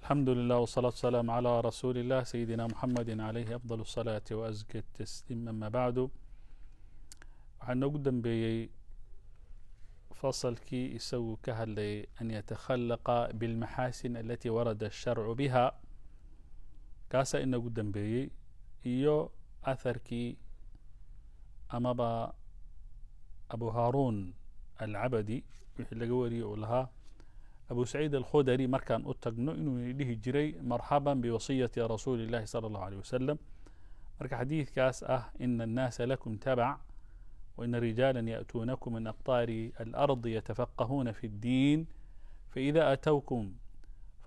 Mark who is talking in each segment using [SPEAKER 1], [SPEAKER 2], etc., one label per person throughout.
[SPEAKER 1] الحمد لله والصلاة والسلام على رسول الله سيدنا محمد عليه أفضل الصلاة وأزكى التسليم. أما بعد waxaa noogu dambeeyey fasalkii isagu ka hadlayay an yatakhallaqa bilmaxaasin alatii warada asharcu biha kaasaa inoogu dambeeyey iyo atharkii amaba abu haruun alcabadi wixii laga wariyey uu lahaa abu saciid alkhudari markaan u tagno inuu dhihi jiray marxaban biwasiyati rasuuli illahi sala allahu aleyh wasalam marka xadiidkaas ah ina annaasa lakum tabac وإن رجالا يأتونكم من أقطار الأرض يتفقهون في الدين فإذا أتوكم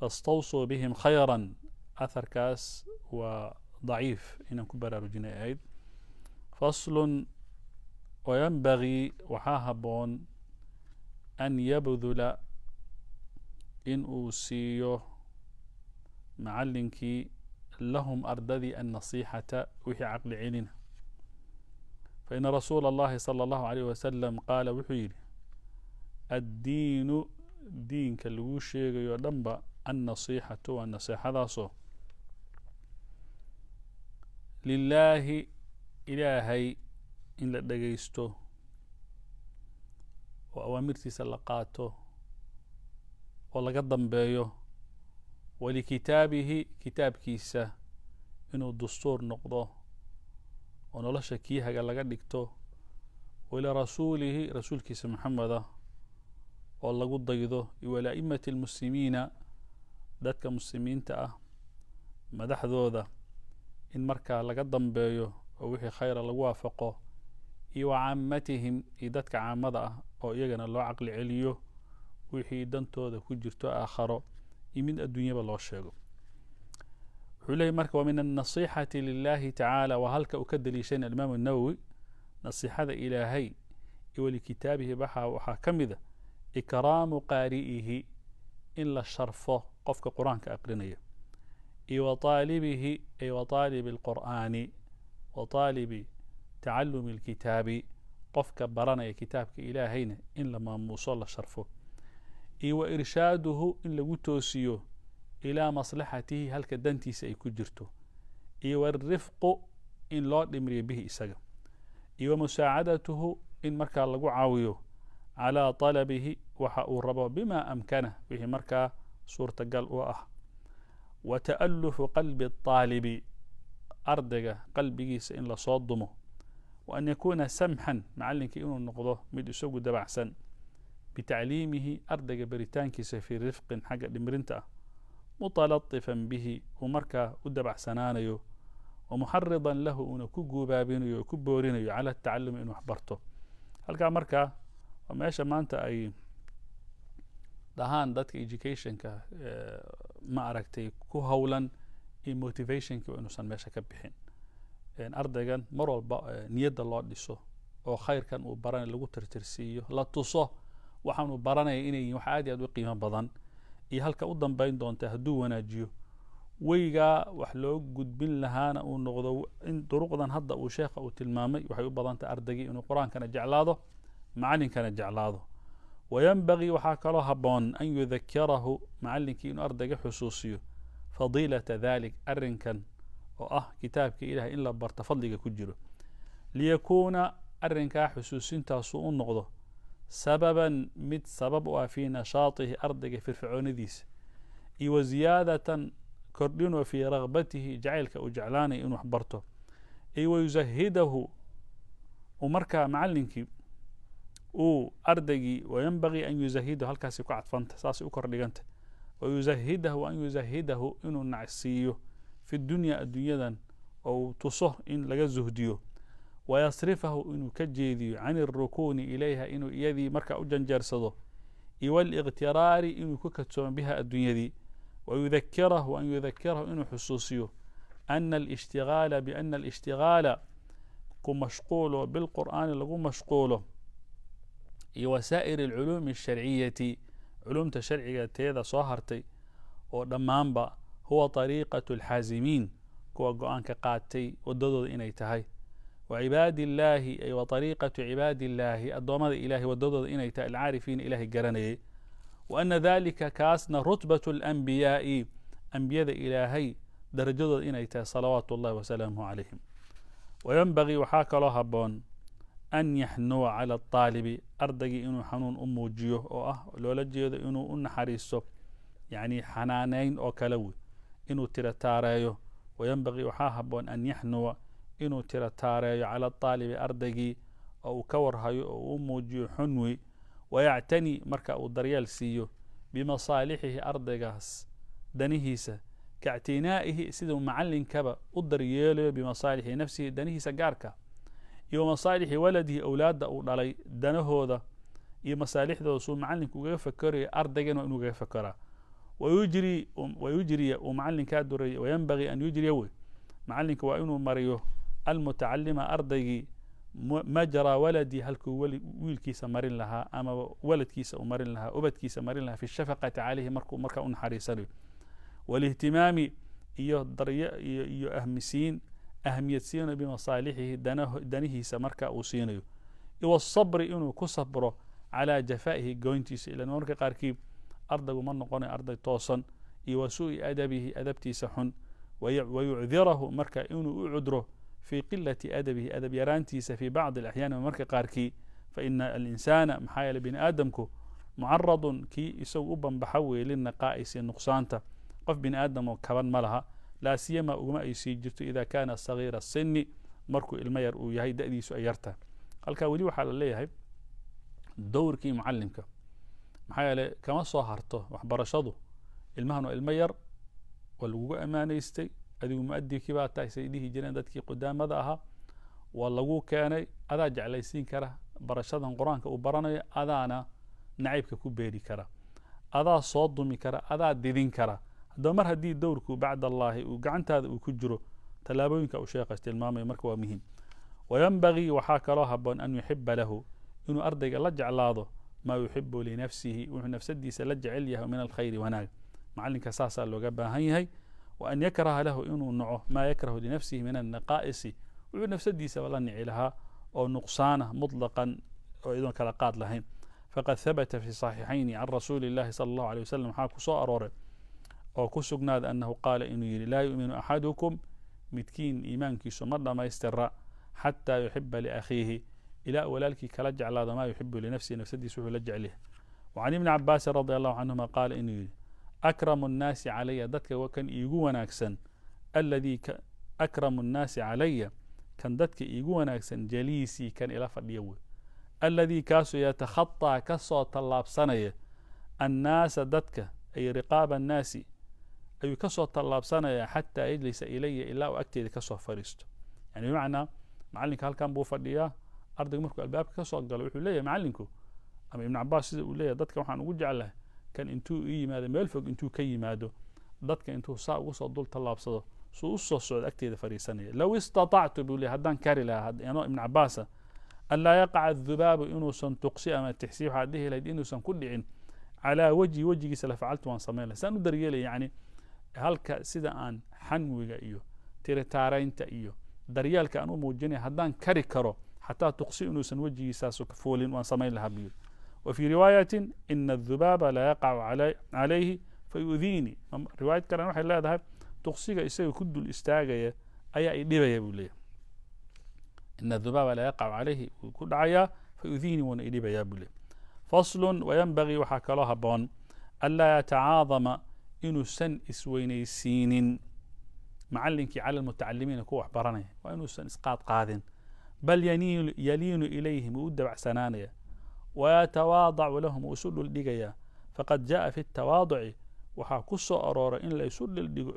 [SPEAKER 1] فاستوصوا بهم خيرا أثر كاس وضعيف إن كبر رجنا أيد فصل وينبغي وحاهبون أن يبذل إن أوسيه معلنكي لهم أردذي النصيحة وحي عقل عيننا فإن رسول الله صلى الله عليه وسلم قال وحيري الدين دين كالوشيغ يدنب النصيحة والنصيحة ذاسو لله إلهي إن لدقيستو وأوامرتي سلقاته ولقدم بيو ولكتابه كتاب كيسة إنه الدستور نقضه ونولش كيها laga dhigto وإلى رسوله رسول كيس محمد والله قد ضيضه وإلى أئمة المسلمين ذاتك مسلمين تأه مدح ذوذا إن مركا لقدم بيو ووحي خير الوافقه وعامتهم إذاتك عامضة أو يجنا الله عقل عليو وحي دانتو ذا كجرتو آخر يمين الدنيا بالله الشيء حلي مرك ومن النصيحة لله تعالى وهلك أكدلي شيء الإمام النووي نصيحة إلهي ولكتابه بحا وحاكم ذا إكرام قارئه إلا الشرفه قفك قرآن كأقرنية وطالبه أي وطالب القرآن وطالب تعلم الكتاب قفك برنا كتابك إلهين إن لما موصل شرفه وإرشاده إن لقوتوسيه إلى مصلحته هل كدنتي سيكجرته والرفق إن لا نمري به إسجا ومساعدته إن مركا لقو عاويه على طلبه وحاو الربا بما أمكنه به مركا صورة قال وتألف قلب الطالب أردق قلبه إن لا صادمه وأن يكون سمحا معلنك إنه النقضه مد يسوق دبع سن بتعليمه أردق بريتانكي في رفق حق لمرنته متلطفا به ومركا ودبع سنانيو ومحرضا له انه كجوبابينيو وكبورينيو على التعلم انه حبرته halka marka meesha maanta ay dhahaan dadka education ka ma aragtay ku hawlan in motivation ka inuu san meesha ka bixin ardaygan mar walba niyada loo dhiso oo khayrkan uu baran lagu tirtirsiyo la tuso waxaan uu baranay inay wax aad u qiimo badan iyo halka u dambeyn doonta haduu wanaajiyo weyga wax loo gudbin lahaana uu noqdo in duruqdan hadda uu sheekha uu tilmaamay waxay u badanta ardayga inuu quraankana jeclaado macallinkana jeclaado وينبغي وحاكله هبون أن يذكره معلنك إنه أردق حسوسيه فضيلة ذلك أرنكا كتابك إله إلا برتفضلك كجره ليكون أرنكا حسوسين تاسو النقضه سببا مد سبب في نشاطه أردق في الفعون ذيس وزيادة كردين في رغبته جعلك وجعلاني إنه حبرته ويزهده ومركا معلنك أردقي وينبغي أن يزهده هل كاسي قعد فانت ساسي أكردقانت ويزهده وأن يزهده إنه نعسيه في الدنيا أو تصه إن لقى زهديه ويصرفه إنه كجيدي عن الركون إليها إنه يذي مركا أجنجر صده والاغترار إنه كتسوم بها الدنيا دي ويذكره وأن يذكره إنه حسوسيه بأن الاشتغال كمشغول بالقرآن لغو مشغوله وسائر العلوم الشرعية علوم تشرعية تيذا صهرتي ودمانبا هو طريقة الحازمين كوا قوان كقاتي وددود إني تهي وعباد الله أي وطريقة عباد الله الضوامد إلهي والدودد إني تهي العارفين إلهي قرني وأن ذلك كاسنا رتبة الأنبياء أنبياء إلهي درجة إن إيتا صلوات الله وسلامه عليهم. وينبغي وحاك الله بون أن يحنو على الطالب أردقي إنو حنون أمو جيو أو لولا جيو إنو أن حريصو يعني حنانين أو كلوي إنو ترتاريو. وينبغي وحاها بون أن يحنو إنو ترتاريو على الطالب أردقي أو كورهايو أو أمو جيو حنوي ويعتني مركا أو دريال سيو بمصالحه أردقاس دنيهيسا كاعتنائه سيدو معلن كبا أدريالو بمصالح نفسه دنيهيسا قاركا iyo masaalixi waladihi awlaadda uu dhalay danahooda iyo masaalixdooda suu macalinku ugaga fakarayo ardaygana inuu ugaga fakaraa wayujriya uu macalinkaa duraya wayanbagii an yujriya wey macalinka waa inuu mariyo almutacalima ardaygii majra waladi halkuu wiilkiisa marin lahaa ama waladkiisa u marin lahaa ubadkiisa marin lahaa fi shafaqati calayhi markaa u naxariisanayo walihtimaami iyo ahmisiin أهمية سينو بمصالحه دنيهيسا مركا وسينو والصبر إنو كصبره على جفائه قوينتيس إلا مركا قاركيب أرضه من نقوني أرضه توصن وسوء أدبه أدبتي سحن ويعذره مركا إنو أعذره في قلة أدبه أدب يرانتيس في بعض الأحيان مركا قاركي فإن الإنسان محايل بين آدمكو معرض كي يسوء أبا بحوي للنقائس النقصانته قف بين آدم وكبان ملها لا سيما وما يسجرت إذا كان صغير السن مركو المير ويهي دأدي سؤيرته قال ولي وحال الله دور كي معلمك محايا كما صهرته وحبرشده المهن المير والوقوع أمانة يستي أدي مؤدي كباتا سيديه جنادتك قدام ماذا والله كان أذا جعل يسين كره برشده قرآنك وبرنا أذا أنا نعيبك كبيري كره أذا صادمي كره أذا ديدين كره هذا مر هدي دورك بعد الله وقعنت هذا وكجره تلابوينك أو شيخ استلمامي مركوا مهم. وينبغي وحاك الله أن يحب له إنه أرضك لجع الله ما يحب لنفسه ونفسه دي سلجع إليه من الخير وناق معلنك أساسا لو قبها هي وأن يكره له إنه نعه ما يكره لنفسه من النقائص ونفسه دي سوالن عليها أو نقصانه مطلقا وإذن كلاقات لهم. فقد ثبت في صحيحين عن رسول الله صلى الله عليه وسلم حاكو صار أو كسجناد أنه قال إنه لا يؤمن أحدكم متكين إيمانك سمر ما يسترى حتى يحب لأخيه إلى ولالك كلجع على ما يحب لنفسه نفسه دي سوء لجع له. وعن ابن عباس رضي الله عنهما قال إنه أكرم الناس علي دتك وكان إيجونا أكسن الذي أكرم الناس علي كان دتك إيجونا أكسن جليسي كان إلى فديوه الذي كاسو يتخطى كسو طلاب سنة الناس دتك أي رقاب الناس أي كسو طلاب سنة حتى يجلس إلي إلا وأكتد كسو فريست يعني بمعنى معلنك هل كان بوفردية أرضك مركو الباب كسو قالوا يقول لي معلنكو أما ابن عباس يقول لي دتك وحان وجع له كان انتو إيه ماذا ميلفق انتو كي ماذا دتك انتو سا وصل دول طلاب صدا سو الصعود أكتد فريسانية لو استطعت بيقول لي هدان كاري لها يعني ابن عباس ألا يقع الذباب إنو سن تقصي أما التحسيب هذه لدي إنو سن كل عين على وجهي سلا فعلت وان صميله سانو دريالي يعني هلك سيدا آن حنوغا إيو تيرتارينتا إيو دريالك أنو موجيني هدان كاري كرو حتى تقصي إنو سن وجهي ساسو كفولين وان صميلها بيو. وفي رواية إن الذباب لا يقع عليه فيؤذيني رواية كان وحي الله ذهب تقصيغا إسايو كدو الإستاغية أي إدبا يبوليه إن الذباب لا يقع عليه كل عيا فيؤذيني وان إدبا يبوليه. فصل وينبغي وحكى الله بون ألا يتعاظم إنو سن إسويني سين معلنك على المتعلمين كوح براني وإنو سن إسقاط قاذن بل يلين إليهم ويدبع سنانية ويتواضع لهم ويسل الدقيا. فقد جاء في التواضع وحاكس أرورا إن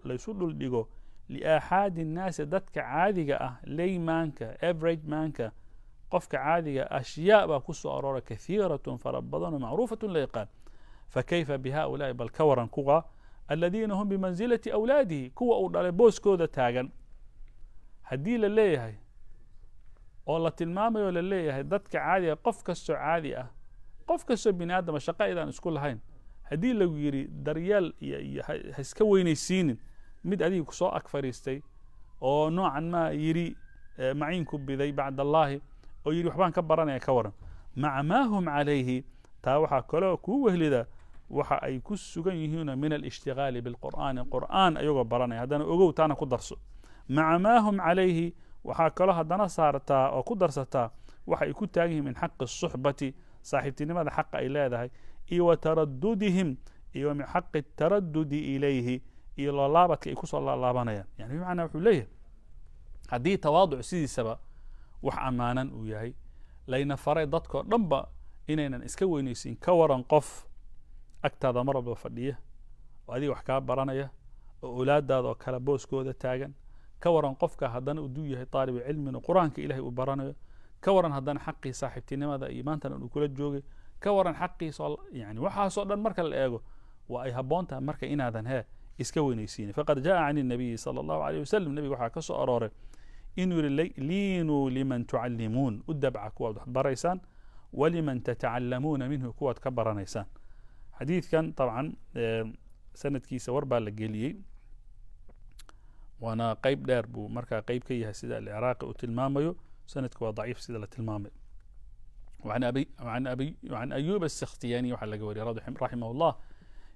[SPEAKER 1] ليسل الدقو لآحاد الناس دتك عادقة لي مانك average مانك قفك عادقة أشياء باكس أرورا كثيرة فربضان معروفة ليقال فكيف بهؤلاء بل كورا كوغا الذين هم بمنزلة أولاده كوا أولاد بوس كودا تاغن هدي لليه والله تلمامي ولا ليه دتك عادية قفك السعادية قفك السع بني آدم الشقاء إذا نسكول هين هدي لو يري دريال هسكوين السين مد أديك سو أكفريستي أو نوعا ما يري معين كبذي بعد الله أو يري وحبان كبراني كورا مع ما هم عليه تاوحا كلو كوه لذا waxa ay ku sugan yihiin min alishtigaali bilqur'aani qur'aan ayagoo baranaya haddana ogow taana ku darso maca maa hum calayhi waxaa kaloo haddana saartaa oo ku darsataa waxa ay ku taagan yihiin min xaqi الsuxbati saaxiibtinimada xaqa ay leedahay iyo wa taradudihim iyo min xaqi الtaradudi ilayhi iyo laalaabadka ay kusoo laalaabanayaan yani bimacnaa wuxuu leeyahay haddii tawaaduc sidiisaba wax ammaanan uu yahay layna faray dadkao dhanba inaynan iska weynaysiin ka waran qof agtaada mar walba fadhiya oo adiga wax kaa baranaya oo awlaadaada oo kale booskooda taagan ka waran qofka haddana uduu yahay taalibu cilmin oo qur-aanka ilahay uu baranayo ka waran haddana xaqii saaxiibtinimada iyo maantana uu kula joogay ka waran xaqiisa yani waxaasoo dhan marka la eego waa ay habboon tahay marka inaadan iska weynaysiinin faqad jaa can الnabiyi salى اllahu alيه wasalam nebiga waxaa ka soo arooray inuu yihi liinuu liman tucallimuun u dabca kuwaad wax baraysaan waliman tatacalamuuna minhu kuwaad ka baranaysaan xadiidkan طabcan sanadkiisa war baa la geliyey waana qeyb dheer buu markaa qeyb ka yahay sida alciraaqi uu tilmaamayo sanadka waa daciif sida la tilmaamay وعن أيوب السختياني waxaa laga wariyay رحمه الله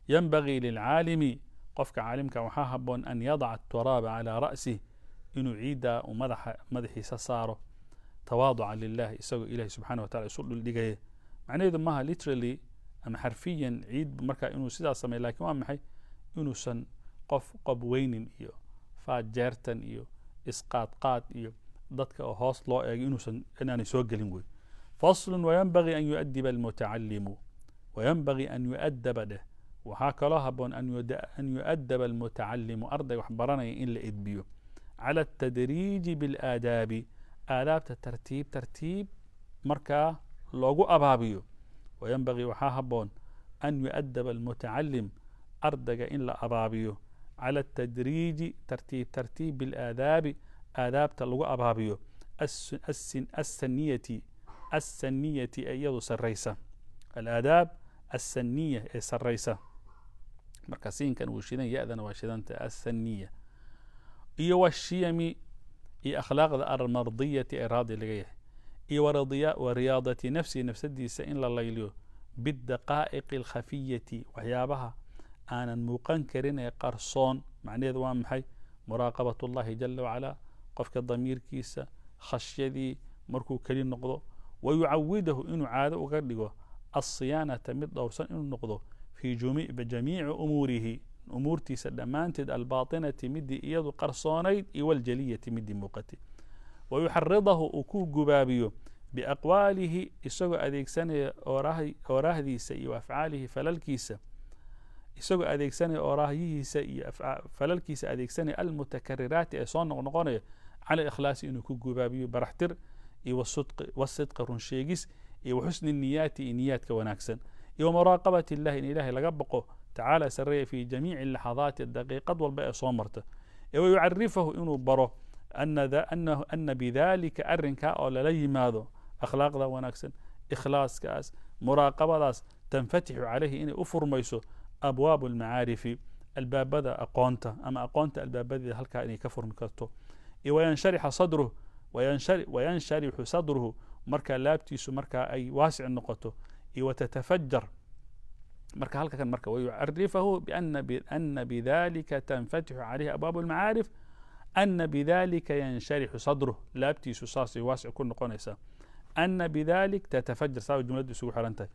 [SPEAKER 1] ينبغي للعاalم qofka caalimka waxaa haboon an yadaca التuraaba calىa ra'sih inuu ciidda u madaxiisa saaro tawaaduca lilah isagoo ilahi subxanaه watacala isu dhuldhigaya macnaheedu maaha literally ama xarfiyan ciid markaa inuu sidaas sameyo lakin waa maxay inuusan qof qobweynin iyo faajeertan iyo isqaadqaad iyo dadka oo hoos loo eegay inaanay soo gelin wey fasl وينبغي أن يؤدب المتعلم وينبغي أن يؤدب dheh waxaa kaloo haboon an yuؤdب المتacalimu arday wax baranaya in la edbiyo calى التdriiجi bاlآadaabi aadaabta tartiib markaa loogu abaabiyo وينبغي waxaa haboon an yuؤdب المتacalim ardayga in la abaabiyo calى التdriiجi tartiib bاlآadaabi aadaabta lagu abaabiyo الsaniyati ee iyadu saraysa alaadaab الsaniya ee saraysa marka siinkan wuu shidan ya-dana waa shidanta الsaniya iyo washiyami iyo akhlaaqda almardiyati ee raadi laga yahay iyo wariyaadati nafsihi nafsadiisa in la layliyo bاdaqaa'iq اlkhafiyati waxyaabaha aanan muuqan karin ee qarsoon macnaheedu waa maxay muraaqabat اllahi jala wacala qofka damiirkiisa khashyadii markuu keli noqdo wayucawidahu inuu caado uga dhigo alsiyaanata mid dhowrsan inuu noqdo fii jamiici umuurihi umuurtiisa dhammaanteed albaatinati midii iyadu qarsoonayd iyo waljaliyati midii muuqatay wayuxaridahu uu ku gubaabiyo biaqwaalihi isagoo adeegsanaya oorahdiisa iyo afcaalihi falalkiisa isagoo adeegsanaya oorahyihiisa iyo falalkiisa adeegsanaya almutakariraati ee soo noqnoqonaya cala ikhlaasi inuu ku gubaabiyo baraxtir iyo wasidqi runsheegis iyo waxusni niyaati iyo niyaadka wanaagsan iyo wamuraaqabat illahi in ilahay laga baqo tacaala sareeya fi jamiici laxadaati daqiiqad walba ee soo marta ee wayucarifahu inuu baro ana bidalika arrinkaa oo lala yimaado akhlaaqda wanaagsan ikhlaaskaas muraaqabadaas tanfatixu calayhi inay u furmayso abwaabu almacaarifi albaabada aqoonta ama aqoonta albaabadeeda halkaa inay ka furmi karto iyo wayansharixa sadruh wayanshariحu sadruhu markaa laabtiisu markaa ay waasic noqoto iyo watatafajar marka halka kan marka wayucarifahu ana bidalika tanfatixu calayhi abwaab اlmacaarif ana bidalika yanshariحu sadruh laabtiisu saasay waasic ku noqonaysaa ana bidalik tatafajar saa jumladdu isugu xiran tahay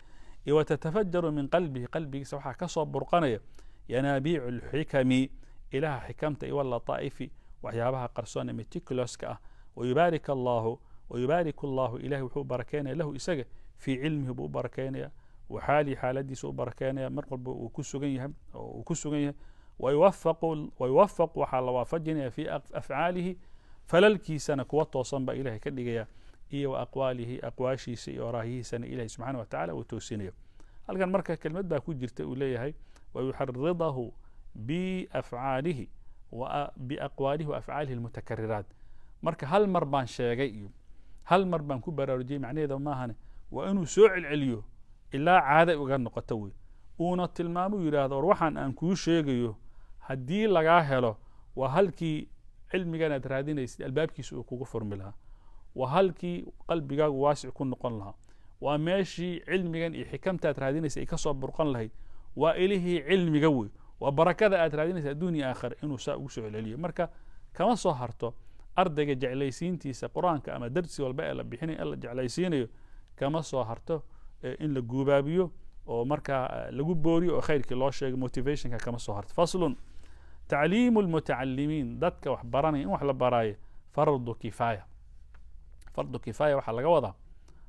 [SPEAKER 1] iyo watatafajaru min qalbihi qalbigiisa waxaa ka soo burqanaya yanaabiicu اlxikami ilaha xikamta iyo walataa'ifi waxyaabaha qarsoon ee meticulouska ah wayubaarik allahu ilahay wuxuu barakeynaya lahu isaga fii cilmihi buu u barakeynaya waxaalihi xaaladiisa u barakeynaya mar walba uu ku sugan yahay wayuwafaq waxaa la waafajinaya fii afcaalihi falalkiisana kuwa toosan baa ilahay ka dhigaya iyo wa aqwaalihi aqwaashiisa iyo oraahihiisana ilahay subxaana wa tacala uu toosinaya halkan marka kelmad baa ku jirta uu leeyahay wayuxaridahu biafcaalihi biaqwaalihi wa afcaalihi almutakariraat marka hal mar baan sheegay iyo hal mar baan ku baraarujiyey macnaheeda maahane waa inuu soo celceliyo ilaa caaday uga noqoto wey uuna tilmaamo yidhaahdo or waxaan aan kuu sheegayo haddii lagaa helo waa halkii cilmigan aad raadinaysid albaabkiisa uu kugu furmi lahaa waa halkii qalbigaagu waasic ku noqon lahaa waa meeshii cilmigan iyo xikamta aad raadinaysa ay ka soo burqan lahayd وإليه علم قوي وبركة أترادين الدنيا آخر إنه ساء وسع العليا مركا كما صهرته أردق جعليسين تيسا قرآن كأما درسي والباقي لبيحيني ألا جعليسيني كما صهرته إن لقوبابيو ومركا لقوبوريو وخيرك الله شيء موتيفيشن كما صهرت فصل تعليم المتعلمين دتك وحبراني وحلا براي فرض كفاية فرض كفاية وحلا قوضة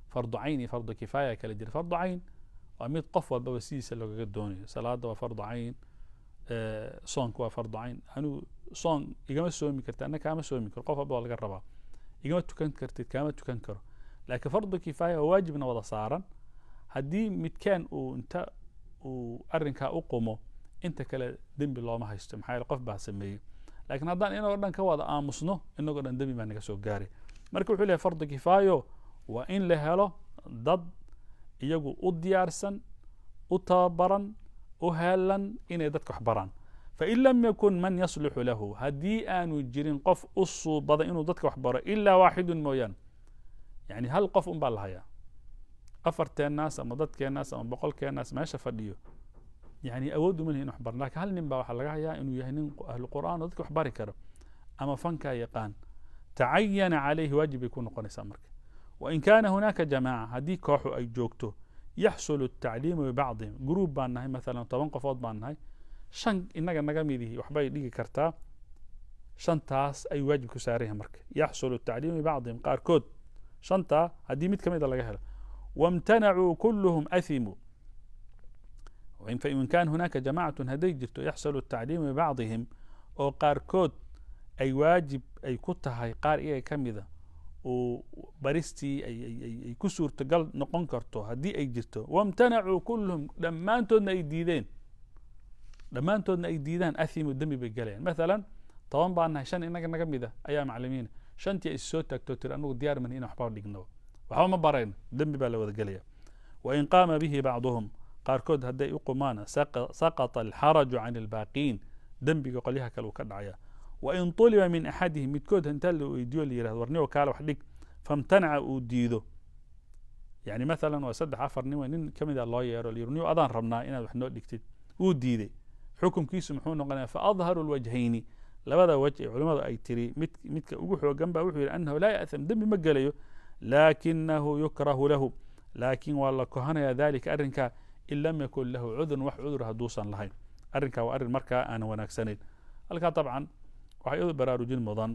[SPEAKER 1] فرض عيني فرض كفاية كالجري فرض عين وميد قفوة بوسيسة اللي قدوني صلاة وفرض عين صونك وفرض عين أنو صون إجماع سومي كرت أنا كام سومي كر قفوة بوال قربها إجماع تكن كرت كام تكن كر لكن فرض كفاية واجبنا وضع صارا هدي متكان وانت وأرنك أقومه انت كلا دنبي الله ما هيستم حي القف بحسميه لكن هذا إنه قدن كواضع آمصنه إنه قدن دنبي ما نجسوا جاري مركب حليه فرض كفاية وإن لهلا ضد يجو أديارسن أتابرن أهلا إن يدك حبران فإن لم يكن من يصلح له هدي أن يجرين قف أصو بضا إنه ضدك حبران إلا واحد مويان يعني هل قف بالهيا أفرت الناس أما ضدك الناس أما بقولك الناس ما شفديو يعني أود منه إنه حبر لكن هل نبى وحلقها إنه يهنين أهل القرآن ضدك حبري كرم أما فنك يقان تعين عليه واجب يكون قنص أمرك وإن كان هناك جماعة هدي كوحو أي جوكتو يحصل التعليم ببعضهم جروب بانهاي مثلا طبعا قفوض بانهاي شن إنك نجميده وحباي ديجي كرتا شن تاس أي واجب كساريها مرك يحصل التعليم ببعضهم قار كود شن تا هدي ميت كميدا لجهل وامتنعوا كلهم أثموا وإن كان هناك جماعة هديجتو يحصل التعليم ببعضهم أو قار كود أي واجب أي كتها هاي قار إيه كميدا وبرستي أي كسور تقل نقون كرتو هدي أي جرتو وامتنعوا كلهم لما أنتم أيديدان أثيم الدم بالجلين مثلا طبعا بأنها شان إنك نجمي ده أيام معلمين شانتي السوت تكتر أنه ديار من هنا حبار لجنوب وحاول ما برين دم بالله والجلية وإن قام به بعضهم قاركود هدي يقومانا سقط الحرج عن الباقين دم بقولها كلو كدعيا وإن طلب من أحدهم متكود هنتلو ويديو اللي يرهد ورنيو كالو حديك فامتنع وديدو يعني مثلا وسد عفر نيو نين كم إذا الله يرى يرنيو أذان ربنا إنا وحنا دكتيد وديدي حكم كيس محون قنا فأظهر الوجهين لبدا وجه علماء أي تري متك وجوه جنبه وجه أنه لا يأثم دم مجليه لكنه يكره له لكن والله كهنا ذلك أرنك إن لم يكن له عذر وحذر هدوسا لهين أرنك وأرن مركا أنا ونكسنين الكا طبعا waxay baraarujin mudan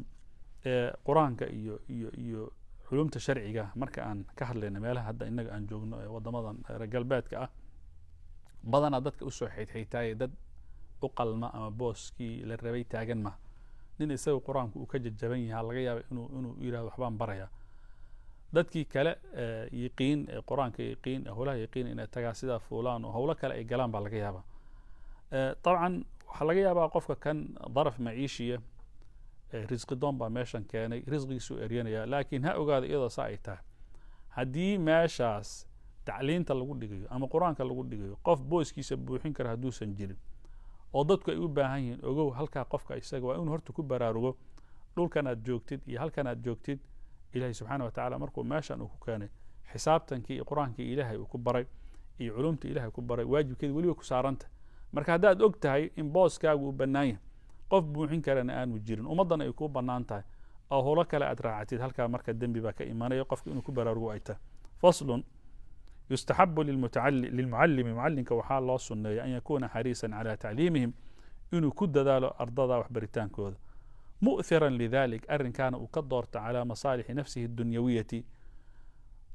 [SPEAKER 1] quraanka iyo culumta sharciga marka aan ka hadlayno meelaha hadda inaga aan joogno ee wadamadan galbeedka ah badana dadka u soo xidhxidhay dad u qalma ama booski la rabay taagan ma nin isagu quraanku uu ka jajaban yahay laga yaabo inuu yiraahdo waxbaan baraya dadkii kale yaqiin quraanka yaqiin hawlaha yaqiin in taga sida fuulaan oo hawlo kale ay galaan baa laga yaabaa طبعا waxa laga yaabaa qofka kan daraf maciishiya رزق دوم با ماشان كاني رزقي سو اريانيا لكن ها اوغاد ايدا سايتا هدي ماشاس تعلينتا لوgu dhigayo ama quraanka lagu dhigayo qof booskiisa buuxin kara haduu san jirin oo dadku ay u baahan yihiin ogow halka qofka isaga waa inuu horta ku baraarugo dhulkan aad joogtid iyo halkan aad joogtid ilaahay subhanahu wa ta'ala markuu meeshan uu ku keenay xisaabtankii quraanka ilaahay uu ku baray iyo culumta ilaahay ku baray waajibkeed waliba ku saaranta marka hadaad og tahay in booskaagu u banaanyahay qof buuxin karana aanu jirin umadan ay ku banaan tahay oo holo kale aad raacatid halka marka dambi ba ka iimaanayo qofka inuu ku baraarugo ay tahay faslun yustahabbu lilmuallim muallinka waxa loo sunneeyaa an yakuna harisan ala ta'limihim inuu ku dadaalo ardada waxbaritaankooda mu'thiran lidhalik arrinkaana uu ka doorto ala masalih nafsihi ad-dunyawiyati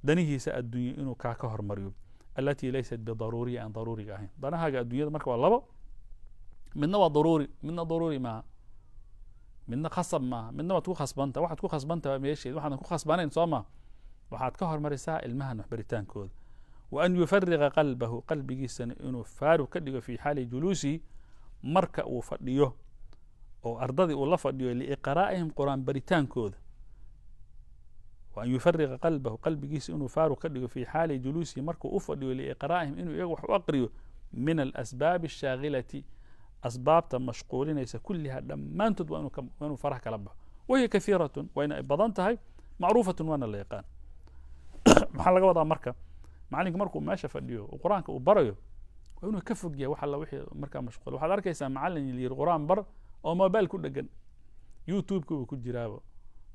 [SPEAKER 1] danihiisa adduunyo inuu ka hormariyo التي ليست بضرورية عن ضروري أهين ضناها الدنيا مركب والله منه ضروري منه ضروري ما منه خصب ما منه ما تكون خصبنته واحد تكون خصبنته ماشي واحد تكون خصبانين صوما واحد كهر مرساء المهن بريتان كود وأن يفرغ قلبه قلب جيسن إنه فارو كدقه في حال جلوسي مركأ وفديه أو أرضي والله فديه لإقرائهم قرآن بريتان كود وأن يفرغ قلبه قلب جيس إنه فارو كدقه في حال جلوسي مركأ وفديه لإقرائهم إنه يروح وأقريه من الأسباب الشاغلة أسباب مشغولين ليس كلها لما أنتد وأنه فرح كلبه وهي كثيرة وإن بضنتها معروفة وأنا لا يقان محل وضع مركة معلنك مركو ما شاف اليو وقرآنك وبريو وإنه كفق يا وحلا وحي مركا مشغول وحد أركيس معلن اللي القرآن بر أو موبايل كل دقن يوتيوب كو كل جرابه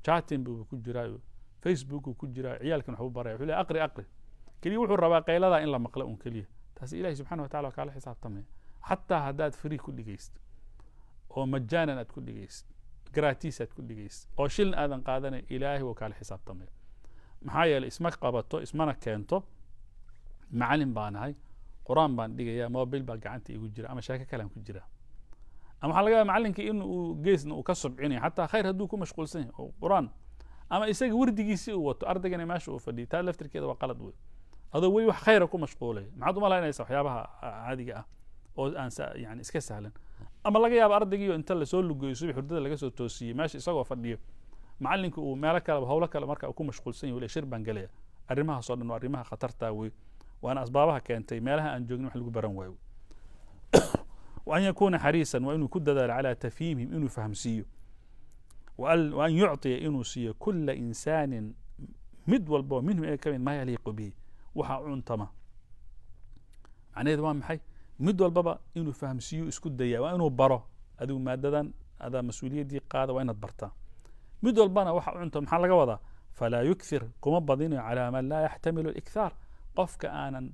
[SPEAKER 1] شاتين بو كل جرابه فيسبوك كل جرابه عيال كانوا حبوا برا يقول أقري كلي وحول رواقي لا إن لا مقلقون كليه تاس إلهي سبحانه وتعالى وكاله حساب تمام حتى هداد فري كل جيست أو مجانا كل جيست جراتيس كل جيست أو شيل آذن قادنا إلهي وكاله حساب تمام محايا اسمك قابطه اسمنا كانتو معلم بان هاي قرآن بان دقيقة موبيل بقى عنتي يقول جرا أما شاكا كلام كجرا أما حلقة معلم كي إنه جيسنا وكسب عيني حتى خير هدوكم مشغول سنة أو قرآن أما إساق ورد جيسي وتو أردقني ماشي وفدي تالفتر كده وقلد وي هذا وي وح خيركم مشغولة معدو ما لا ينسى حيابها عادية أو أنسى يعني إسكا سهلا أما لقى يا أردقي أنت اللي سول لجو يسوي حدود اللي جسوا توسي ماشي إساق وفديه معلمك ومالك وهولك مركا أكون مشغول سنة ولا شرب بنجلية أرمها صار إنه أرمها خطرتها وأنا أسبابها كانت مالها أن جوجن وحلو برن وايو وأن يكون حريصا وأنه كدد على تفهيمهم إنه فهمسيه وأن يعطي إنه سيه كل إنسان مدول بو منهم إيه كمان ما يليق به وحا عنتما معناه دوام محي مدول بابا إنه فهمسيه اسكت ديا وأنه برا أدو مادة هذا مسؤولية دي قادة وأين تبرتا مدول بنا وحا عنتما محل قوضا فلا يكثر كما بدين على من لا يحتمل الإكثار qofka aanan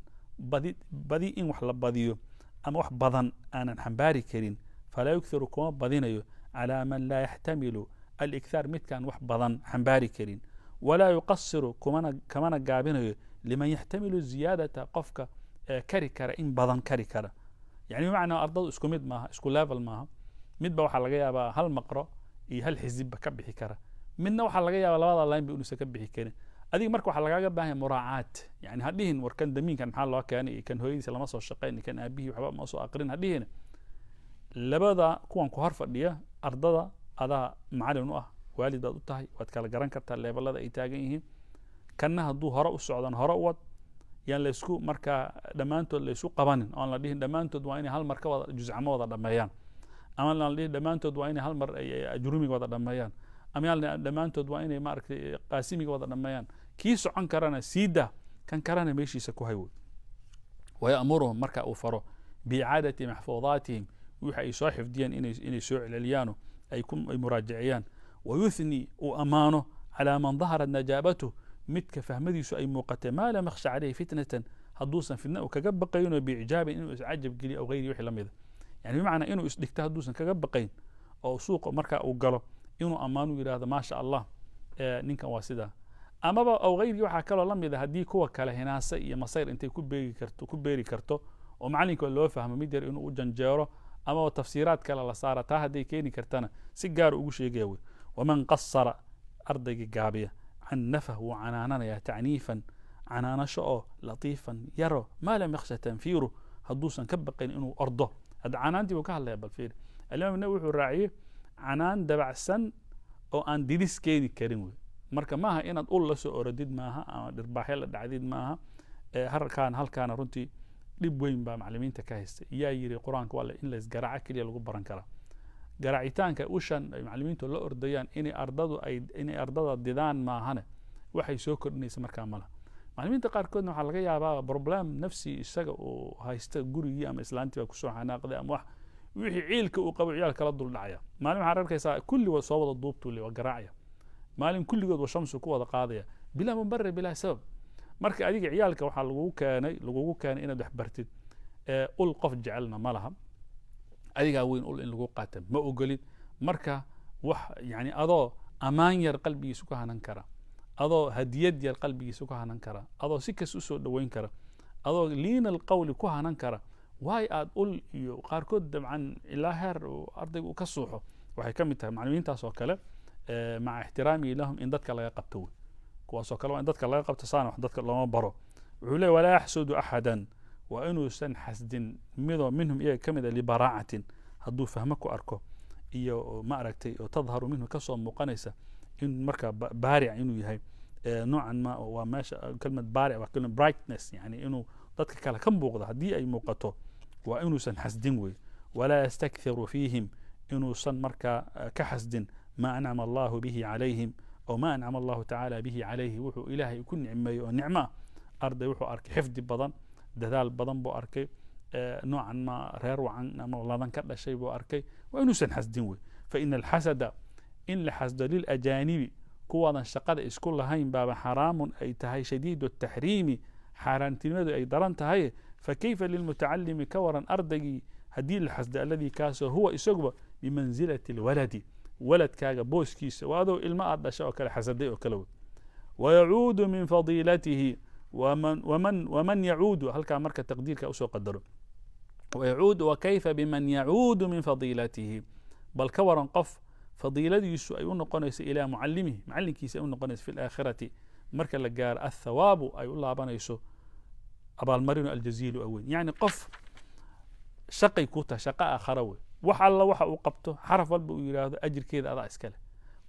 [SPEAKER 1] badi in wax la badiyo ama wax badan aanan xambaari karin falaa yughiru kuma badinayo calaa man laa yaxtamilu alikhaar midkaan wax badan xambaari karin walaa yuqasiru kamana gaabinayo liman yaxtamilu ziyaadata qofka kari kara in badan kari kara yani bimacnaa ardadu isku mid maaha isku level maaha midba waxaa laga yaabaa hal maqro iyo hal xisibba ka bixi kara midna waxaa laga yaabaa labada line ba inuusan ka bixi karin adiga marka waxa lagaaga baahan muraacaat yani hadhihin warkan damiinkan maxaa loo keenay kan hooyadiisa lama soo shaqeyn kan aabihii waxba ma soo aqrin hadhihin labada kuwan ku hor fadhiya ardada adaa macallin u ah waalidaad u tahay waad kala garan kartaa leebelada ay taagan yihiin kanna hadduu hore u socdan hore u wad yaan la isku marka dhammaantood la isu qabanin oon la dhihin dhammaantood waa inay hal mar ka wada juzcamo wada dhammeeyaan ama la dhihin dhammaantood waa inay hal mar ajrumiga wada dhammeeyaan ama dhammaantood waa inay maaragtay qaasimiga wada dhammeeyaan kii socon karana siida kan karana meeshiisa ku haywo wayamuruhum marka uu faro biicaadati maxfuudaatihim wixii ay soo xifdiyeen inay soo celceliyaan ay muraajiciyaan wayuthni uu amaano calaa man daharat najaabatuh midka fahmadiisu ay muuqatay maa lam yakhsha calayhi fitnatan hadduusan fitna u kaga baqayno biijaabin inuu iscajab geliyo aw gayri wixii la mida yani bimacnaa inuu isdhigto hadduusan kaga baqayn oo suuqa marka uu galo inuu ammaanu yidhaahdo maasha allah ninkan waa sidaa amaba aw gayri waxaa kaloo la mid a haddii kuwa kale hinaase iyo masayr intay ku beeri karto oo macallinka loo fahmo mid yar inuu u janjeero amaba tafsiiraad kale la saara taa hadday keeni kartana si gaar ugu sheegaya wey waman qasara ardayga gaabiya can nafah wuu canaananaya tacniifan canaanasho oo latiifan yaro maa lam yakhsha tanfiiru hadduusan ka baqayn inuu ordo hadda canaantii buu ka hadlaya bal fiiri alimaam nawi wuxuu raaciyey canaan dabacsan oo aan didis keeni karin wey marka maaha inaad ul la soo orodid maaha ama dhirbaaxyo la dhacdid maaha halkaana runtii dhib weyn baa macallimiinta ka haysta yaa yiri qur-aanka waa in la isgaraaca keliya lagu baran karaa garaacitaanka ushan ay macallimiintu la ordayaan inay ardada didaan maahane waxay soo kordhinaysa markaa mala macallimiinta qaarkoodna waxaa laga yaabaa problem nafsi isaga uu haysta gurigii ama islaantii baa kusoo xanaaqday ama wax wixii ciilka uu qabo ciyaal kala dul dhacaya maalin waxaad arkaysaa kulligood soo wada duubtuu le waa garaacaya maalin kulligood waa shamsu ku wada qaadaya bilaa mubarir bilaa sabab marka adiga ciyaalka waxaa lagugu keenay inaad wax bartid ul qof jecelna ma laha adigaa weyn ul in lagu qaata ma ogolid marka wax yani adoo ammaan yar qalbigiisa ku hanan kara adoo hadiyad yar qalbigiisa ku hanan kara adoo si kas u soo dhoweyn kara adoo liina alqawli ku hanan kara waay aad ul iyo qaarkood dabcan ilaa heer ardayga uu ka suuxo waxay ka mid tahay macallimiintaas oo kale maca ixtiraamihi lahum in dadka laga qabto wey kuwaasoo kale waa in dadka laga qabto saana wax dadka looma baro wuxuu leeyahy walaa yaxsudu axadan waa inuusan xasdin midoo minhum iyaga ka mid a libaraacatin hadduu fahmo ku arko iyo ma aragtay oo tadharu minhu kasoo muuqanaysa in marka baaric inuu yahay noocan ma waa meesha kelmad baaric waa kelmad brightness yani inuu dadka kale ka muuqdo haddii ay muuqato waa inuusan xasdin wey walaa yastakhiru fiihim inuusan markaa ka xasdin ma ancama allahu bihi calayhim oo ma ancama allahu tacaala bihi calayhi wuxuu ilaahay ku nicmeeyo oo nicmo ah arday wuxuu arkay xifdi badan dadaal badan buu arkay نوعا ما رير وعن أما والله ذن كذا شيء بأركي وإنه سنحسدين وي فإن الحسد إن لحسد للأجانب كوانا شقد إسكول هاين باب حرام أي تهي شديد التحريم حرام تلمذ أي دران تهي فكيف للمتعلم كورا أردقي هدي الحسد الذي كاسه هو إسقبه بمنزلة الولد ولد كاغا بوس كيس وهذا الماء دشا وكل حسدي وكلو ويعود من فضيلته ومن يعود هل كان مركز تقدير كأسو قدره ويعود وكيف بمن يعود من فضيلته بل كورا قف فضيلته يسوء أي نقنيس إلى معلمه معلم كيس أي نقنيس في الآخرة مركز لجار الثواب أي الله بنيسو أبا المرين الجزيل أول يعني قف شقي كوتا شقاء خروي وح الله وح وقبته حرف والبو يراد أجر كذا أضع إسكاله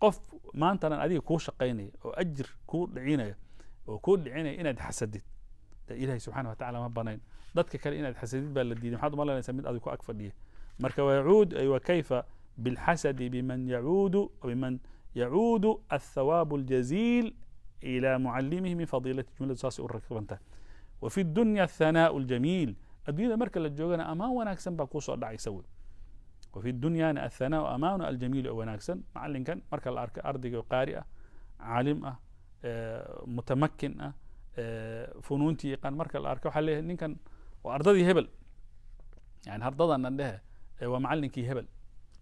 [SPEAKER 1] قف ما أنت أنا أدي كو شقيني وأجر كو عيني وكل عيني إن حسدت إلهي سبحانه وتعالى ما بنين ضدك كان إن حسدت بالدين محد ما لا نسميه أدي كو أكفر ليه مركب ويعود أي وكيف بالحسد بمن يعود الثواب الجزيل إلى معلمه من فضيلة جملة ساسي الركبنته وفي الدنيا الثناء الجميل الدنيا مركز الجوجنا أمان وناكسن باكوسو أدعي يسوي وفي الدنيا الثناء أمان الجميل وناكسن معلم كان مركز أرضي قارئة عالم متمكن فنونتي كان مركز الأركة وحليه إن كان وأرضي هبل يعني هرضا عندها ومعلم كي هبل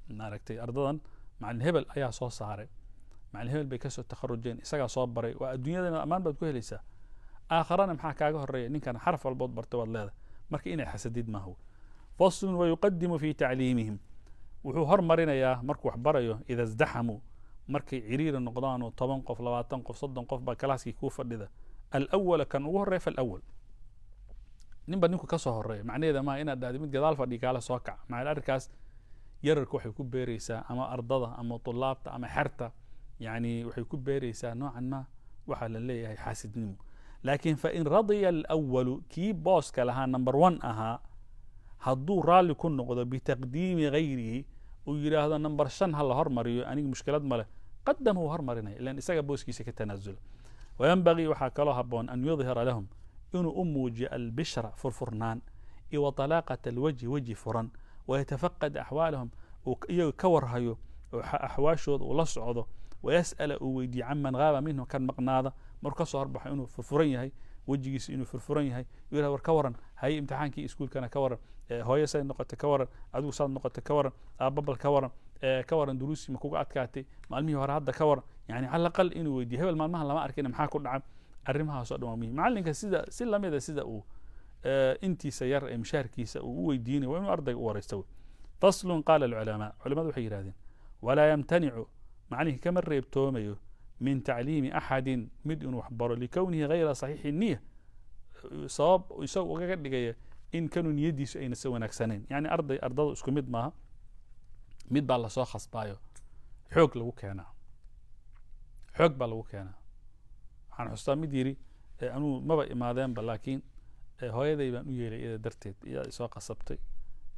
[SPEAKER 1] ناركتي أرضا مع الهبل أي صوص عاري مع الهبل بكسر التخرجين إسقى صوب بري والدنيا ذا أمان بتكون لسه آخرنا محاكاة الرئي إن كان حرف البوت برتوال هذا مركي إن حسديد ما هو فصل ويقدم في تعليمهم وحو هرمرنا يا مركو حبريو إذا ازدحموا مركي عرير النقضان وطبن قف لواتن قف صدن قف بكلاسكي كوفر لذا الأول كان وهر في الأول نبى نكو كسو هري معناه إذا ما إنا دادمين جدال فديك على سوكع مع الأركاس يرك وحي يكون بيريسا أما أرضها أما طلابته أما حرته يعني وحي يكون بيريسا نوعا ما وحل اللي هي حاسد نمو لكن فإن رضي الأول كي بوس كلها نمبر 1 أها هدو رالي كن نقضى بتقديم غيره ويرى هذا نمبر 5 هلا هرمريو أني مشكلات ماله قدمه هرمرنا لأن إساق بوس كيسا كتنزل وينبغي وحاك الله هبون أن يظهر لهم إنه أموج البشرة فرفرنان وطلاقة الوجه وجه فرن ويتفقد أحوالهم ويكور هيو أحواشه ولصعده ويسأل ويدي عمن غاب منه كان مقناضة مركزه أربح إنه فرفرين هاي وجهيس إنه فرفرين هاي يقول وركورن هاي امتحان كي اسكول كان كورن هو يسأل نقطة كورن عدو صاد نقطة كورن أبابل كورن كورن دروسي مكوك أتكاتي معلمي ورا هذا كورن يعني على الأقل إنه ويدي هبل ما لما أركينا محا كل عام أرمها صاد وامي معلنك سيدا سلم إذا سيدا أو أنتي سير مشاركيس ويديني وإنه أرضك وريستوي فصل قال العلماء علماء وحير هذين ولا يمتنع معنيه كما الريبتوميو من تعليم أحد مدء وحبر لكونه غير صحيح النية صواب ويسوي وقد إن كانوا نيديس أين سوى نكسنين يعني أرض اسكو مد ما مد بالله سو خصبايو حوق لو كان حوق بالله كان عن حسام مديري أنو ما بقى مادام بلكن هو هذا يبان ويلي إذا درتت إذا سو قصبتي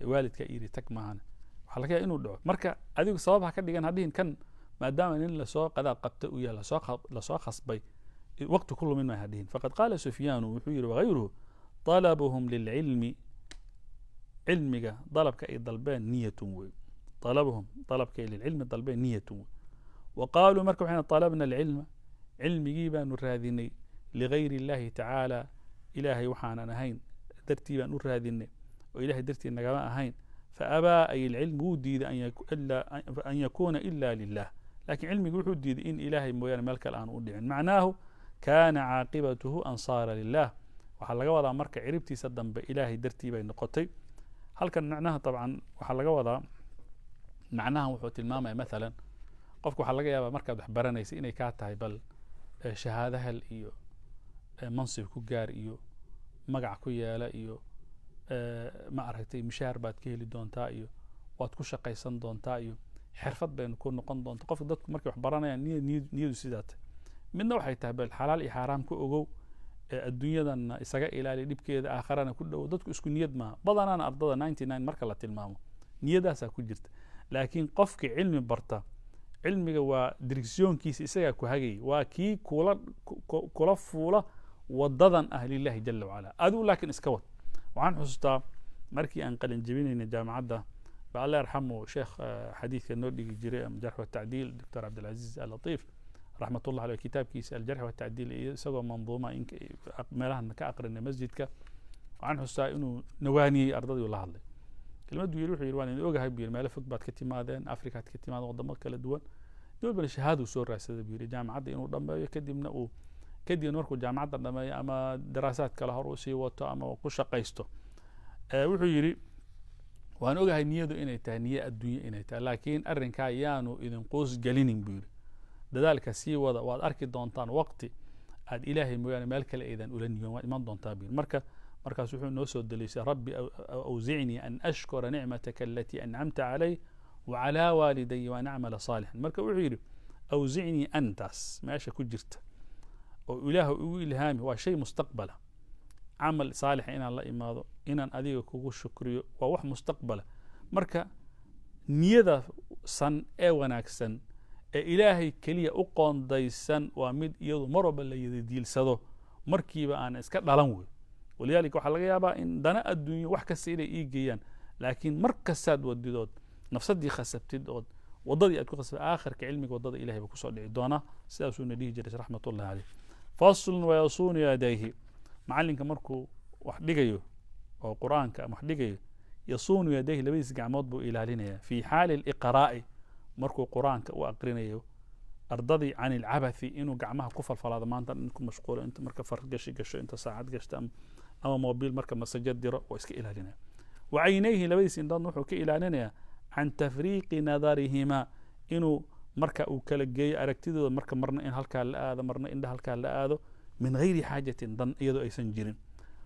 [SPEAKER 1] والد كإيري تك معنا وحلقة إنه دعوة مركا أديك صوابها كديجان هذين كان ما دام إن لسوا قد قبت ويا لسوا خصبي وقت كل من ما هدين فقد قال سفيان وحير وغيره طلبهم للعلم علمك طلب كأي ضلبان نية طلبهم طلب كأي للعلم ضلبان نية وقالوا مركب حين طلبنا العلم علم جيبا نرهذني لغير الله تعالى إلهي وحانا نهين ترتيبا نرهذني وإلهي درتي النجماء هين فأبى أي العلم وديد أن يكون إلا لله لكن علم يقول وديد إن إلهي مويان ملك الآن ودعين معناه كان عاقبته أنصار لله وحلقة وضع مركة عربتي سدن بإلهي درتي بين نقطي هل كان معناها طبعا وحلقة وضع معناها وحوت الماما مثلا قفكو حلقة يابا مركة بحبرانيس إني كاتاي بل شهادة هل إيو منصب كجار إيو مقع كيالا إيو ما أرهتي مشاهر بعد كهلي دونتا إيو واتكو شقيسان دونتا إيو حرفت بين كون نقون دونتا قف دادك مركب حبرانا يعني نيدو سيدات من waxay tahay bal xalaal iyo xaraam ku ogow adduunyadan isaga ilaali dibkeeda aakhirana ku dhow dadku isku niyad ma badanana ardada 99 marka la tilmaamo niyadaas ku jirta laakiin qofka cilmi barta cilmiga waa directionkiisa isaga ku hagay waa kii kula fuula wadadan ahli ilaahi jalla wa ala adu laakiin iska wad waxaan xustaa markii aan qalin jebinayna jaamacadda ba alla yarxamu sheekh xadiidka noo dhigi jiray jarx watacdiil doctor cabdilcaziiz allatiif raxmatullah aleyh kitaabkiisa aljarx watacdiil iyo isagoo manduuma meelahan ka aqrinay masjidka waxaan xustaa inuu nawaaniyey ardadii la hadlay kelmaddu yiri wuxuu yiri waan idin ogahay buu yiri meelo fog baad ka timaadeen afrikaad ka timaadeen wadamo kala duwan dowlad bal shahaadu soo raadsaday buu yiri jaamacadda inuu dhammeeyo kadibna markuu jaamacadda dhammeeyo ama daraasaad kale hor u sii wato ama ku shaqaysto wuxuu yiri waan ogahay niyadu inay tahay niyo adduunyo inay tahay laakiin arrinkaa yaanu idin qoos gelinin buu yiri dadaalka sii wada waad arki doontaan waqti aad ilaahay mooyaane meel kale aydan ula niyoon waa iman doontaa buu yiri markaas wuxuu noo soo daliishay rabbi awzicnii an ashkura nicmataka alatii ancamta calay wacalaa waalidaya waan acmala saalixan marka wuxuu yidhi awzicnii antaas meesha ku jirta oo ilaahu igu ilhaami waa shay mustaqbala camal saalixa inaan la imaado inaan adiga kugu shukriyo waa wax mustaqbala marka niyada san ee wanaagsan ee ilaahay keliya u qoondaysan waa mid iyadu mar walba la yadidiilsado markiiba aan iska dhalan wey walidaalika waxaa laga yaabaa in dana adduunyo wax kasta inay ii geeyaan laakiin mar kastaad wadidood nafsadii khasabtid ood wadadii aad ku khasabtid aakhirka cilmiga wadada ilahay ba kusoo dhici doona sidaasuuna dhihi jiray raxmatullahi caleyh faslun wayasuunu yadayhi macalinka markuu wax dhigayo oo qur'aanka wax dhigayo yasuunu yadayhi labadiis gacmood buu ilaalinaya fi xaali liqraa'i markuu qur'aanka u aqrinayo ardadii can ilcabathi inuu gacmaha ku falfalaado maanta in ku mashquulo inta marka fargashi gasho inta saacad gashta ama mobil marka masajad diro waa iska ilaalinaya wacaynayhi labadiis indhoodna wuxuu ka ilaalinaya can tafriiqi nadarihima inuu marka uu kala geeyo aragtidooda marka marna in halkaa la aado marna indha halkaa la aado min gayri xaajatin dan iyadoo aysan jirin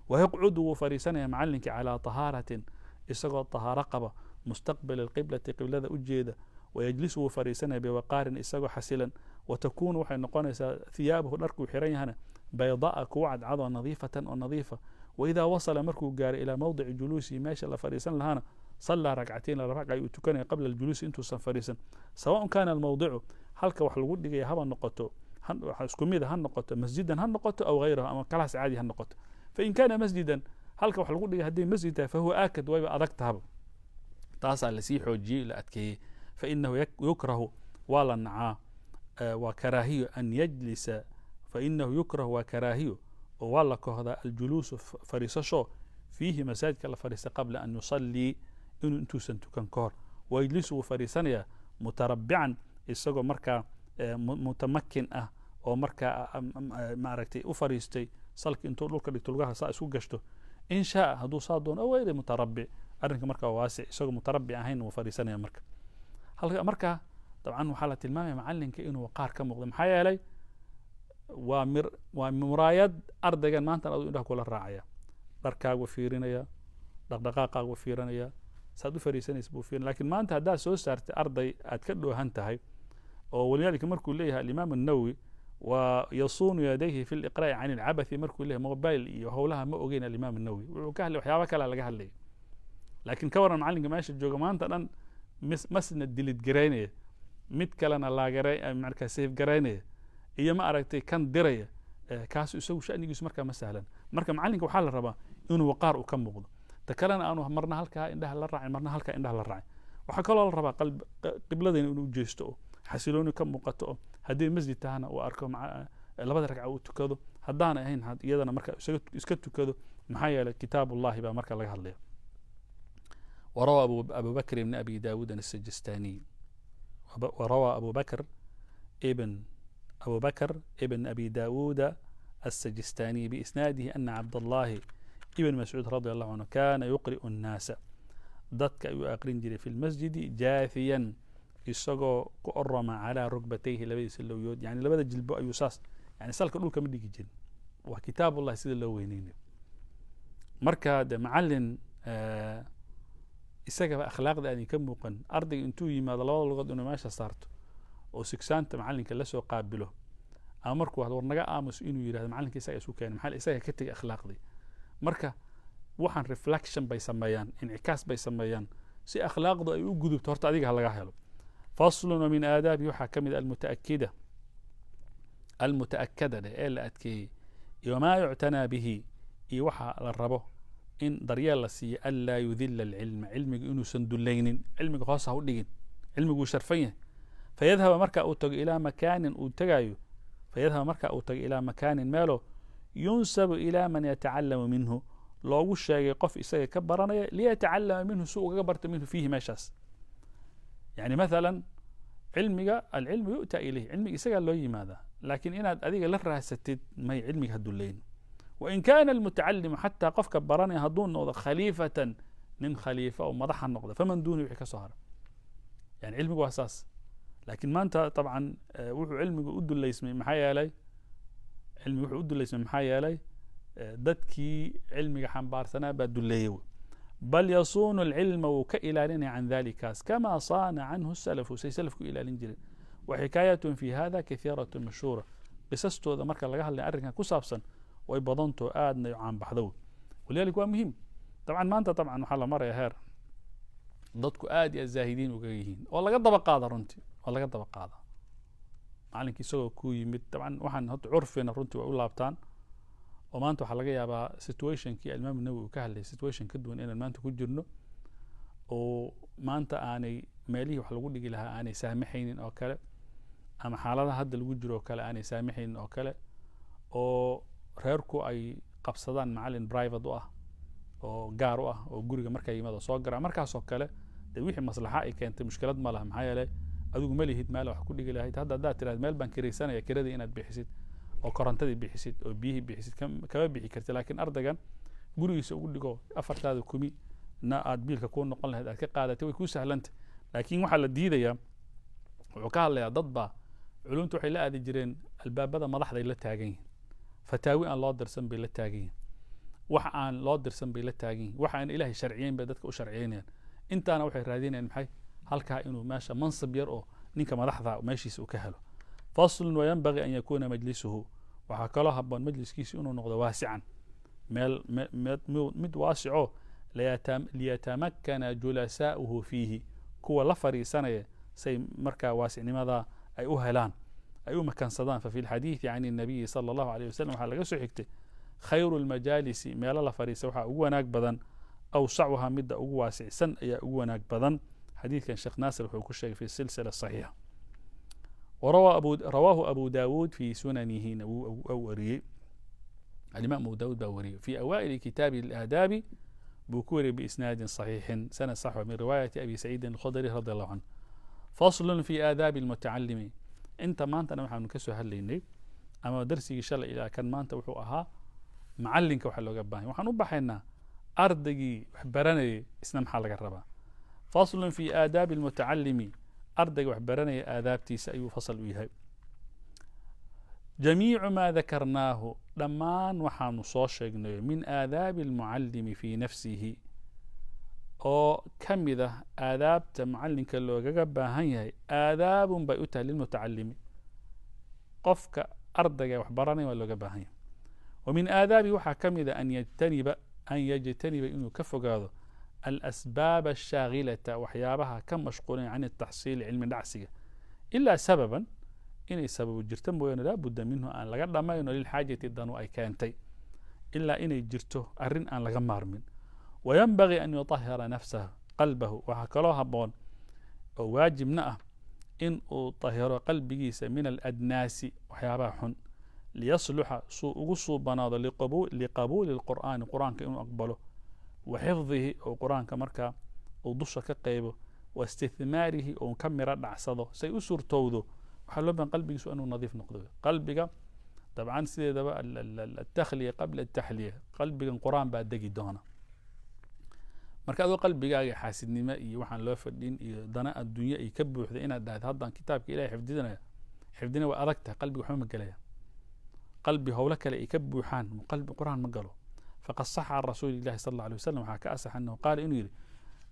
[SPEAKER 1] wayaqcudu wuu fariisanaya macalinkii calaa tahaaratin isagoo tahaaro qaba mustaqbali alqiblati qiblada u jeeda ويجلس فريسنا بوقار إساقو حسلا وتكون وحي نقونيسا ثيابه نركو حريهنا بيضاء كوعد عضو نظيفة ونظيفة وإذا وصل مركو قار إلى موضع جلوسه ماشي الله فريسان لهانا صلى ركعتين ركعة يتكن قبل الجلوس انتو فريسان سواء كان الموضع حلقة وحلقود لغي هبا نقطه اسكميدا هالنقطة مسجدا هالنقطة أو غيرها أما كلاس عادي هالنقطة فإن كان مسجدا حلقة وحلقود لغي هدين مسجدا فهو آكد ويبقى أدكت هبا تاسع لسيحو جي لأتكي فإنه يكره ولا نعاه وكراهيه أن يجلس فإنه يكره وكراهيه ولا كهذا الجلوس فريسشو فيه مساجد كلا فريسة قبل أن يصلي إنه أنتو سنتكن كور ويجلسوا فريسانيا متربعا السجو مركا متمكن أو مركا معركتي أفريستي صلك أنتو لوكا لتلقاها سأسو قشتو إن شاء هدو صادون أو غير متربع أرنك مركا واسع السجو متربع هين وفريسانيا مركا marka dabcan waxaa la tilmaamaya macalinka inuu qaar ka muuqdo maxaa yeelay waa muraayad ardaygan maanta adu indhaha kula raacaya dharkaagu fiirinaya dhaqdhaqaaqaagu fiirinaya saad u fariisanaysa buu fiirin lakin maanta haddaad soo saartay arday aad ka dhoohan tahay oo walidaalika markuu leeyahay alimaam الnawowi ويصون يديه في الإقراء عن العبث markuu leeyahay mobile iyo howlaha ma ogeyn alimaam الnawowi wuxuu ka hadlay waxyaaba kale laga hadlay laakiin ka waran macalinka meesha jooga maanta dhan masna dilid garaynaya mid kalena laagaray marka safe garaynaya iyo ma aragtay kan diraya kaas isagu shanigiisu marka ma sahlan marka macalinka waxa la rabaa inuu waqaar u ka muuqdo ta kalena aanu marna halka indhaha la raacin marna halka indhaha la raacin waxa kale la rabaa qibladeen inuu jeesto xasilooni ka muuqato hadii masjid tahana uu arko labada ragca uu tukado hadaan ahayn iyadana marka iska tukado maxaa yeelay kitaabullaahi baa marka laga hadlaya وروى أبو بكر بن أبي داود السجستاني وروى أبو بكر ابن أبي داود السجستاني بإسناده أن عبد الله ابن مسعود رضي الله عنه كان يقرئ الناس ضدك يقرن جري في المسجد جاثيا يسقو قرم على ركبتيه لبيس اللويود يعني لبدا جلبو أيوساس يعني سالك الأولى كم ديك جن وكتاب الله سيد اللوينين مركا ده معلن isagaba akhlaaqda aan ka muuqan ardayga intuu yimaado labada luqad inuu meesha saarto oo sigsaanta macalinka la soo qaabilo ama markuu war naga aamus inuu yiraahdo macalinka isaga isu keenay maxaa isaga ka tagay akhlaaqdii marka waxaan reflection bay sameeyaan incaas bay sameeyaan si akhlaaqdu ay u gudubto horta adiga laga helo faslun min aadabi waxa kamid almutaakkada ee la adkeeyay iyo ma yu'tana bihi iyo waxa la rabo إن دريال لسي ألا يذل العلم علمك إنه سندلين علمك خاصة ودين علمك شرفيه فيذهب مركا أوتق إلى مكان أوتقايو فيذهب مركا أوتق إلى مكان ماله ينسب إلى من يتعلم منه لو الشيء قف إساء كبرنا ليتعلم منه سوء كبرت منه فيه ما شاس يعني مثلا علمك العلم يؤتى إليه علمك إساء قال له ماذا لكن إن أذيك لفرها ستد ما علمك هدولين وإن كان المتعلم حتى قف كبرنا هدون نوضة خليفة من خليفة ومضحى النقطة فمن دونه يحكى سهر يعني علمك وأساس لكن ما أنت طبعا وحو علمك أدو اللي اسمه محايا لي علمك وحو أدو اللي اسمه محايا لي ددكي علمك حنبارتنا بدوليه بل يصون العلم وكإلالين عن ذلك كما صان عنه السلف سيسلفك إلى الإنجيل وحكاية في هذا كثيرة مشهورة قصصته إذا مركز لقاها اللي أركها كسابسا ويبضنته آدنا عن بحذو ولذلك هو مهم طبعا ما أنت طبعا وحالا مرة يا هير ضدكو آدي الزاهدين وقيهين والله قد بقاضة رنتي والله قد بقاضة معلنك يسوي كو يمد طبعا وحن هط عرفنا رنتي وأقول لابتان وما أنتو حلقة يابا سيتويشن كي الإمام النووي وكهل سيتويشن كدوان إن ما أنتو كجرنو وما أنت آني ماليه وحلقوا لي لها آني سامحين أو كلا أما حالها هاد اللي جرو كلا آني سامحين أو كلا أو reerku ay qabsadaan macallin private u ah oo gaar u ah oo guriga markay yimaado soo gara markaas oo kale wixii maslaxa ay keentay mushkilad ma laha maxaa yeelay adigu ma lihid meel wax ku dhigi lahayd hadda tiraad meel baan kireysanaya kiradii inaad bixisid oo korontadii bixisid oo biyihii bixisid kama bixi kartid laakiin ardaygan gurigiisa ugu dhigo afartaada kumi na aad biilka ku noqon lahayd aad ka qaadatay way ku sahlantay laakiin waxa la diidayaa wuxuu ka hadlayaa dad baa culumtu waxay la aadi jireen albaabada madaxda la taagan yihiin فتاوي أن لا درسن بلا تاجين وحان لا درسن بلا تاجين وحان إلهي شرعيين بدتك وشرعيين يعني. أنت أنا وحي رادين يعني محي هلكا إنه ماشى منصب يرؤو نينك مدحضا وماشي سوء كهله فصل وينبغي أن يكون مجلسه وحكى له هبان مجلس كيسي إنه نقضى واسعا مد واسعه ليتمكن جلساؤه فيه كو لفري سنة سي مركا واسع لماذا أي أهلان أي مكان صدام ففي الحديث عن النبي صلى الله عليه وسلم وحلقة سحكته خير المجالس ميلا لفريسة وحا أغواناك بدن أوسعها مدة أغواسع سن أي أغواناك بدن حديث كان شيخ ناصر وحوك الشيخ في السلسلة الصحيحة رواه أبو داود في سننه أوري الإمام أبو داود باوري في أوائل كتاب الآداب بكور بإسناد صحيح سنة صحوة من رواية أبي سعيد الخضري رضي الله عنه فصل في آداب المتعلم انت ما انت انا waxaan ka soo hadlaynay ama darsiga shalay ila kan maanta wuxuu ahaa macallinka waxa looga baahan waxaan u baxaynaa ardaygi wax baranay isna maxaa laga rabaa fasl fi aadab almutallimi ardaygi wax baranay aadaabtiisa ayuu fasal u yahay jamiicu ma dhakarnaahu dhamaan waxaanu soo sheegnay min aadab almuallimi fi nafsihi oo kamida aadaabta macallinka looga baahan yahay aadaabun bay u tahay lilmutacallimi qofka ardayga wax baranaya waa looga baahan yahay ومن آدابه waxaa kamida أن يجتنب inuu ka fogaado الأسباب الشاغلة waxyaabaha ka mashquulin عن التحصيل علم dhacsiga إلا سببا inay sabab jirto mooyane laa budda minhu aan laga dhamayno lilxaajati danu ay keentay ilaa inay jirto arrin aan laga maarmin وينبغي أن يطهر نفسه قلبه وحكله هبون واجبنا إن طهر قلبه من الأدناس وحياباح ليصلح سوء بناض لقبول القرآن كأنه أقبله وحفظه القرآن كمركا وضش كقيبه واستثماره ومكمر العصده سيؤسر توده وحلو بين قلبه سوء أنه نظيف نقضه قلبك طبعا سيدة التخلية قبل التحلية قلبك القرآن بعد دقي دهنا marka adoo qalbigaaga xaasidnimo iyo waxaan loo fadhin iyo dana adduunyo ay ka buuxda inaad dhaad haddaan kitaabka ilaahay xifdina waa adagtahay qalbiga waxba ma galaya qalbi howlo kale ay ka buuxaan qalbi quraan ma galo faqad saxa can rasuuli illahi sala allahu alay wasalam waxaa ka asax annahu qaala inuu yidhi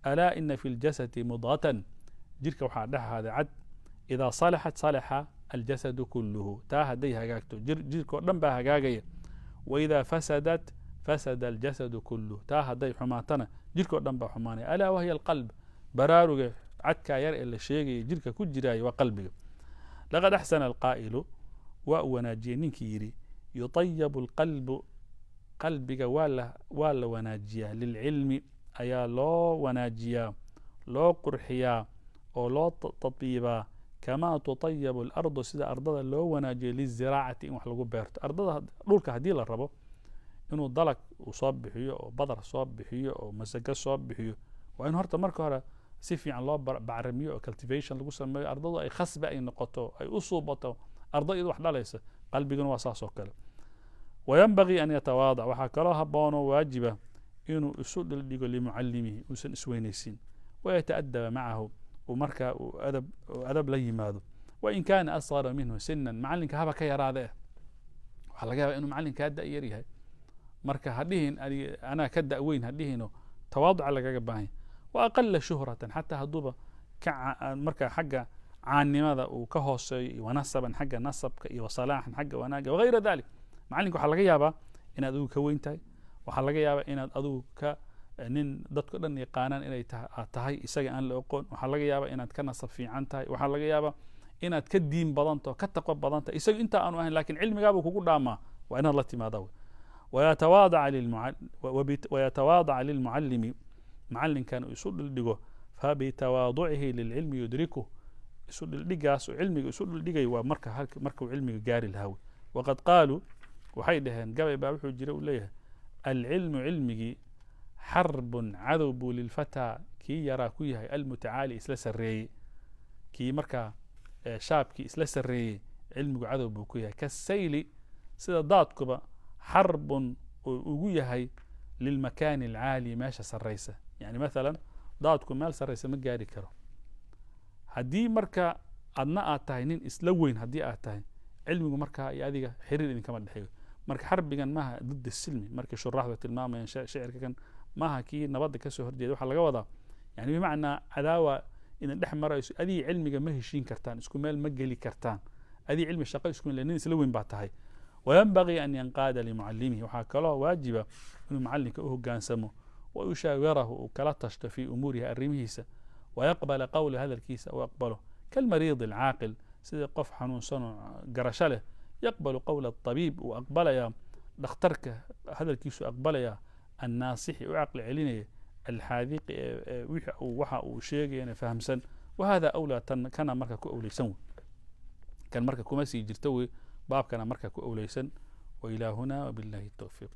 [SPEAKER 1] alaa ina fi ljasadi mudqatan jirka waxaa dhexaada cad idaa salaxat salaxa aljasadu kulluhu taa hadday hagaagto jirkoo dhan baa hagaagaya waidaa fasadat فسد الجسد كله تا هدي حماتنا جيركو دنبا حماني الا وهي القلب براروغ عدكا ير اللي شيغي جيركا كجراي وقلبك لقد احسن القائل وناجينك يري يطيب القلب قلبك ولا وناجيا للعلم أيا لو وناجيا لو قرحيا أو لو تطيبا كما تطيب الأرض سيدا أرضها لو وناجيا للزراعة إن وحلقوا بيرت أرضها دولك هدي للربو إنه ضلك وصاب بحيو أو بدر صاب بحيو أو مسجة صاب بحيو وإنه هرت مركو هرا سيفي عن الله بعرميو أو كالتيفيشن لقوا سمي أرضها أي خصبة أي نقطة أي أصوبته أرضها إذا وحدا ليس قلبي جنوا أساس وكله وينبغي أن يتواضع وحكرها بانو واجبة إنه يسود اللي لمعلمه وسن سوينيسين ويتأدب معه ومركا وأدب لي ماذا وإن كان أصغر منه سنا معلنك هذا كي يرى ذا وحلقها إنه معلنك هذا يريها مركا هديهن أنا كدا وين هديهنه تواضع على جبهه وأقل شهرة حتى هدوبة مركا حاجة عن ماذا وكهوسي ونسبا حاجة نسب وصلاحا حاجة وناجة وغير ذلك معلنك waxaa laga yaabaa inaad adigu ka weyn tahay waxaa laga yaabaa inaad adigu ka nin dadku dhan yaqaanaan inay tahay isaga aan la aqoon waxaa laga yaabaa inaad ka nasab fiican tahay waxaa laga yaabaa inaad ka diin badanto ka taqwa badanto isaga inta aanu ahayn laakiin cilmigaaba kugu dhaamaa waa inaad la timaado ويتواضع للمعلم معلم كان يسود الدغو فبتواضعه للعلم يدركه يسود الدغاس علمي يسود الدغي ومركه علمي غاري الهوي وقد قالوا waxay dhaheen gabay baa wuxuu jiray uu leeyahay العلم علمي حرب عذب للفتى كي يرى ku yahay المتعالي isla sareeyay kii marka shaabkii isla sareeyay cilmigu cadow buu ku yahay kasayli sida daadkuba حرب ugu yahay للمكان العالي meesha sareysa yani مثلا daadku meel sareysa ma gaari karo hadii marka adna aad tahay nin isla weyn hadii aad tahay cilmigu marka iyo adiga xiriir idin kama dhaxeeyo marka xarbigan maaha ضد السلم marka shuraxda tilmaamayaan shicirka kan maaha kii nabadda ka soo horjeeda waxa laga wadaa yani bimaana adaawa in dhex marayso adii cilmiga ma heshiin kartaan isku meel ma gali kartaan adii cilmi shaqo isku meel isla weyn baa tahay وينبغي أن ينقاد لمعلمه وحكله واجبة إنه معلمك هجانسمه ويشاوره وكلا تشت في أموره الرميسة ويقبل قول هذا الكيس ويقبله كالمريض العاقل سيد قف حنون صنع قرشله يقبل قول الطبيب وأقبل يا دخترك هذا الكيس أقبل يا الناصح وعقل علينا الحاذق وحا وشيء يعني فهم سن وهذا أولى كان مركك أولي سن كان مركك كمسي جرتوي باب كان مركك أولي سن وإلى هنا وبالله التوفيق